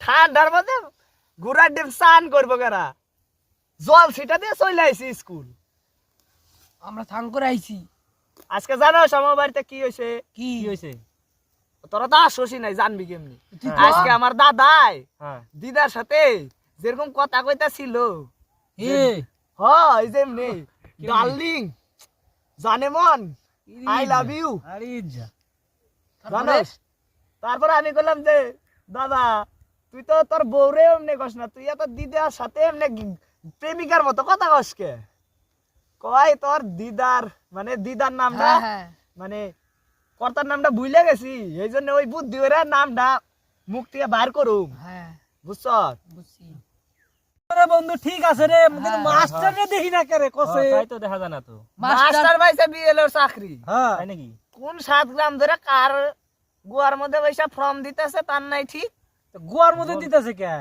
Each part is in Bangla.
ঠান্ডার মধ্যে ঘোড়ার ডিম স্নান করবো কারা জল ছিটা দিয়ে চলে আইছি স্কুল আমরা থান করে আইছি আজকে জানো আমার বাড়িতে কি হয়েছে কি হয়েছে তোরা তো আসোসই নাই জানবি কেমনি আজকে আমার দাদাই দিদার সাথে যেরকম কথা কইতা ছিল হয় যেমনি ডার্লিং জানে মন আই লাভ ইউ আরে যা জানোস তারপর আমি বললাম যে দাদা তুই তো তোর বউরে এমনি কস না তুই তো দিদার সাথে এমনি প্রেমিকার মতো কথা কস কে কয় তোর দিদার মানে দিদার নামটা মানে কর্তার নামটা ভুলে গেছি এই জন্য ওই বুদ্ধি ওরা নামটা মুখ থেকে বাইর করুম বুঝছ বুঝছি আরে বন্ধু ঠিক আছে রে কিন্তু মাস্টাররে দেখি না করে কসে তাই তো দেখা যায় না তো মাস্টার পাইছে বিএলওর চাকরি হ্যাঁ তাই নাকি কোন 7 গ্রাম ধরে কার গুয়ার মধ্যে পয়সা ফর্ম দিতেছে তার নাই ঠিক তো গুয়ার মধ্যে দিতেছে কে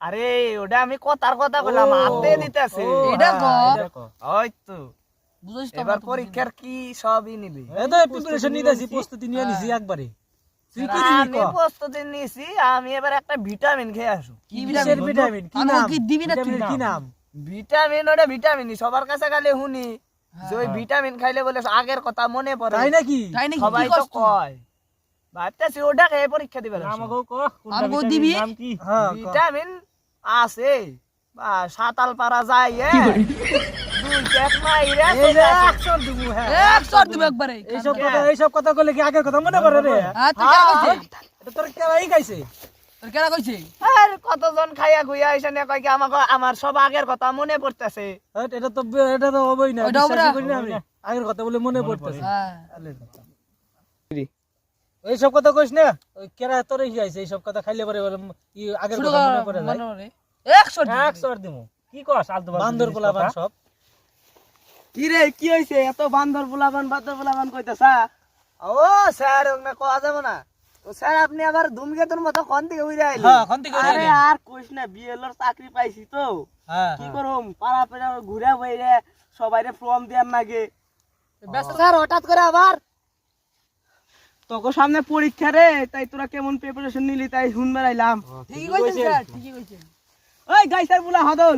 আরে ওটা আমি কথার কথা বললাম হাতে দিতেছে এটা কো ওই তো বুঝছিস তো এবার পরীক্ষার কি সবই নিবি এই তো প্রিপারেশন নিতেছি প্রস্তুতি নিয়ে নিছি একবারে তুই কি দিবি আমি প্রস্তুতি নিছি আমি এবার একটা ভিটামিন খেয়ে আসু কি ভিটামিন কি নাম কি দিবি না তুই কি নাম ভিটামিন ওটা ভিটামিনই সবার কাছে খালি শুনি যে ওই ভিটামিন খাইলে বলে আগের কথা মনে পড়ে তাই নাকি সবাই তো কয় ভাবতেছি ওটা খেয়ে পরীক্ষা দিবে আমাকেও ক আমাকেও দিবি নাম কি হ্যাঁ ভিটামিন আছে বা সাতাল পারা যায় দুই এক মাইরা এই যে অ্যাকশন দিবু হ্যাঁ 100 দিবি একবারে এইসব কথা কইলে কি আগের কথা মনে পড়ে রে তুই কেন কইছিস এটা তোর কেরাই গাইছে তোর কেন কইছিস আর কতজন খাইয়া খুইয়া এসে না কয় কি আমাকে আমার সব আগের কথা মনে পড়তেছে এটা তো হবেই না ওটা হবে না। বিশ্বাসই করি না আমি আগের কথা বলে মনে পড়তেছে হ্যাঁ এইসব কথা কইস না ওই কেরা তোর গাইছে এইসব কথা খাইলে পরে বলে আগের কথা মনে পড়ে যায় মনে 100 দিবি 100 দিমু কি কস আলতু বান্দর পোলাপান সব কি রে কি হইছে এত বান্দর পোলাপান কইতাছা ও স্যার ওনা কোয়া যাবে না তো স্যার আপনি আবার ধুমকেতুর মতো কোন দিকে উইরা আইলেন হ্যাঁ কোন দিকে আরে আর কইস না বিএলওর চাকরি পাইছি তো হ্যাঁ কি করুম পাড়া পাড়া ঘুরে বইরে সবাইরে ফর্ম দেন লাগে স্যার হঠাৎ করে আবার তোকে সামনে পরীক্ষা রে তাই তোরা কেমন প্রিপারেশন নিলি তাই শুনবার আইলাম ঠিকই কইছেন স্যার ঠিকই কইছেন ওই গাইসার বুলা হদল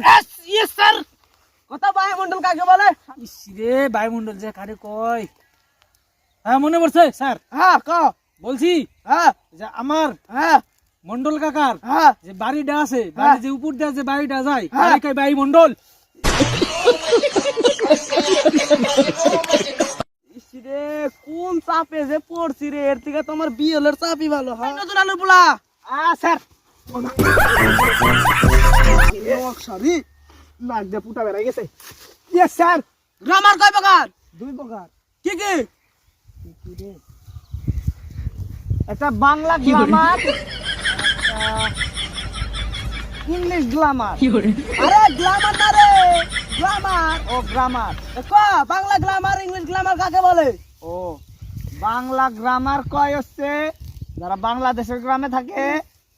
ইয়েস স্যার কথা বায়ুমণ্ডল কাকে বলে ইস রে বায়ুমণ্ডল যে কারে কয় হ্যাঁ মনে পড়ছে স্যার হ্যাঁ ক বলছি হ্যাঁ যে আমার হ্যাঁ মন্ডল কাকার হ্যাঁ যে বাড়িটা আছে বাড়ি যে উপর দিয়ে যে বাড়িটা যায় তারে কয় বায়ুমণ্ডল রে কোন চাপে যে পড়ছি রে এর থেকে তোমার বিএলের চাপই ভালো হ্যাঁ নতুন আলু পোলা স্যার সরি নাক দিয়ে পুটা বেড়াই গেছে ইয়েস স্যার গ্রামার কয় প্রকার 2 প্রকার কি কি একটা বাংলা গ্রামার ইংলিশ গ্রামার আরে গ্রামার না রে গ্রামার ও grammar Bangla grammar English grammar কাকে বলে ও বাংলা গ্রামার কয় হচ্ছে যারা বাংলাদেশের গ্রামে থাকে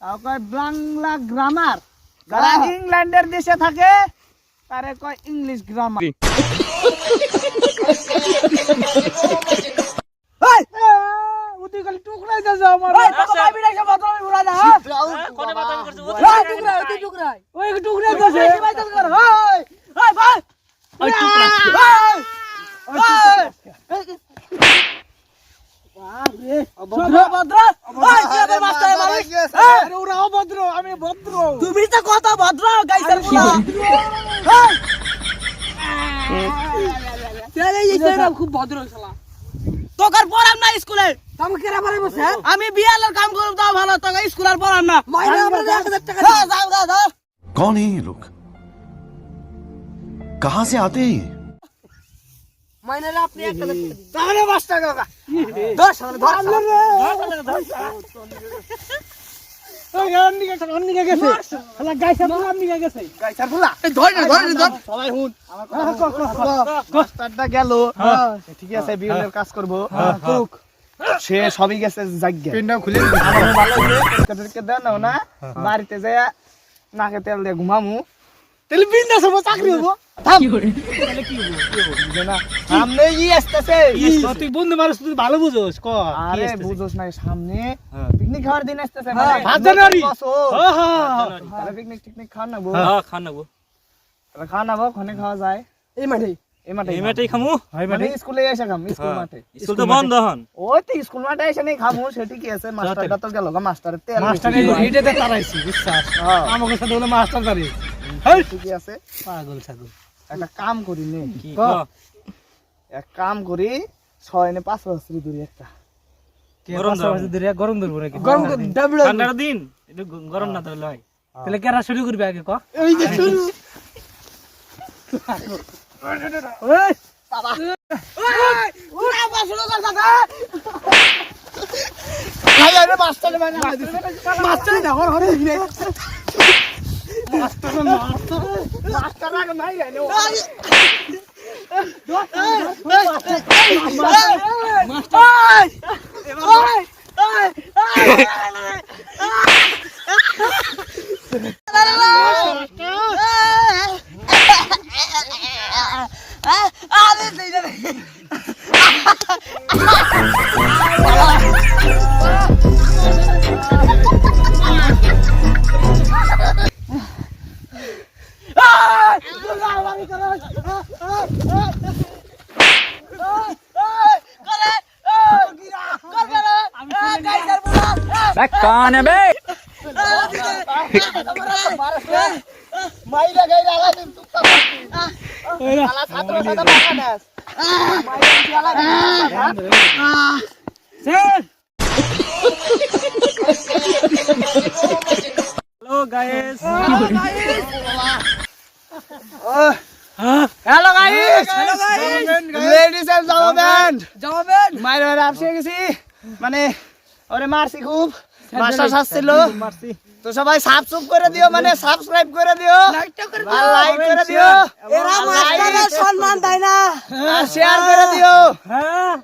তাও কয় বাংলা গ্রামার যারা ইংল্যান্ডের দেশে থাকে তারে কয় ইংলিশ গ্রামার উদি খালি টুকরাই দে যাও আমার ওই তোকে ভাই বিনা সব বদল উড়া দা কোনে বাতান করছে ওই টুকরা ওই টুকরা ওই টুকরাই দে বেশি বাইতাল কর ওই ওই ভাই ওই টুকরা আরে অভদ্র অভদ্র ওই কি মাস্টার মালিক আরে ওরা অভদ্র আমি ভদ্র তুমি তো কত ভদ্র গাইছার বলা তেরে এই সেরা খুব ভদ্র শালা তোকার পড়াম না স্কুলে তুমি কেরা পারে বসে আমি বিয়ালের কাম করব দাও ভালো তোকে স্কুল আর পড়াম না মাইনে আমরা 1000 টাকা যাও যাও যাও कौन है ये लोग कहां से आते हैं ये মাইনে আপনি একটা তাহলে 5 টাকা 10 ধর ওই অন্যকে গেছে শালা গাইছার পুরা অন্যকে গেছে গাইছার পুরা ধর সবাই হুন মাস্টারটা গেল ঠিক আছে বিএলের কাজ করব করুক সে সবই গেছে জায়গা পিন্ডা খুলে আমার ভালো হইছে তোদেরকে দেন না বাড়িতে যায় নাকে তেল দিয়ে ঘুমামু তাহলে বিন্দাস হবো চাকরি হবো থাম তাহলে কি হবো বুঝে না সামনে ই আসতেছে তুই বন্ধু মানুষ তুই ভালো বুঝোস ক আরে বুঝোস না সামনে হ্যাঁ। পিকনিক খাওয়ার দিন আসতেছে হ্যাঁ, 5 জানুয়ারি বছর। হ্যাঁ হ্যাঁ তাহলে পিকনিক খাওয়া নাবো হ্যাঁ খান নেবো তাহলে খাওয়া নাবো ওখানে খাওয়া যায় এই মাঠে এই মাঠে এই মেয়েটাই খামু হয় মানে মানে স্কুলে এসে খাম স্কুল মাঠে স্কুল তো বন্ধ হন ওই তো স্কুল মাঠে এসে নেই খামু সেটি কি আছে মাস্টারটা তো গেল গা মাস্টারের তেল মাস্টার এইটাতে তারাইছি বিশ্বাস হ্যাঁ। আমাকে সাথে হলো মাস্টার দাঁড়ি হেই ঠিকই আছে পাগল ছাগল একটা কাম করি নে কি ক। এক কাম করি 6 নে 5 বছর দূরে একটা গরম গরম ধরে গরম ধরবো নাকি গরম ডাবল ঠান্ডার দিন একটু গরম না তাহলে হয় তাহলে কেরা শুরু করবে আগে ক এই যে শুরু ওই ওরা আবার শুরু কর দাদা খাই আরে মাস্টারে মানে মাস্টার দেখো হরে দিনে মাস্টার আগে নাই রে কানে বে মাইরা গাইরা লাগা দিন তুই আলা ছাত্র সাদা বাগানাস মাইরা গাইরা লাগা hello guys hello guys ladies and gentleman জবাবেন মাইরা আপসে গেছি মানে ওরে মারছি খুব মাস্টার শাসছিল মারছি তো সবাই সাবস্ক্রাইব করে দিও মানে সাবস্ক্রাইব করে দিও আর লাইক করে দিও এরা মাস্টারের সম্মান দেয় না আর শেয়ার করে দিও হ্যাঁ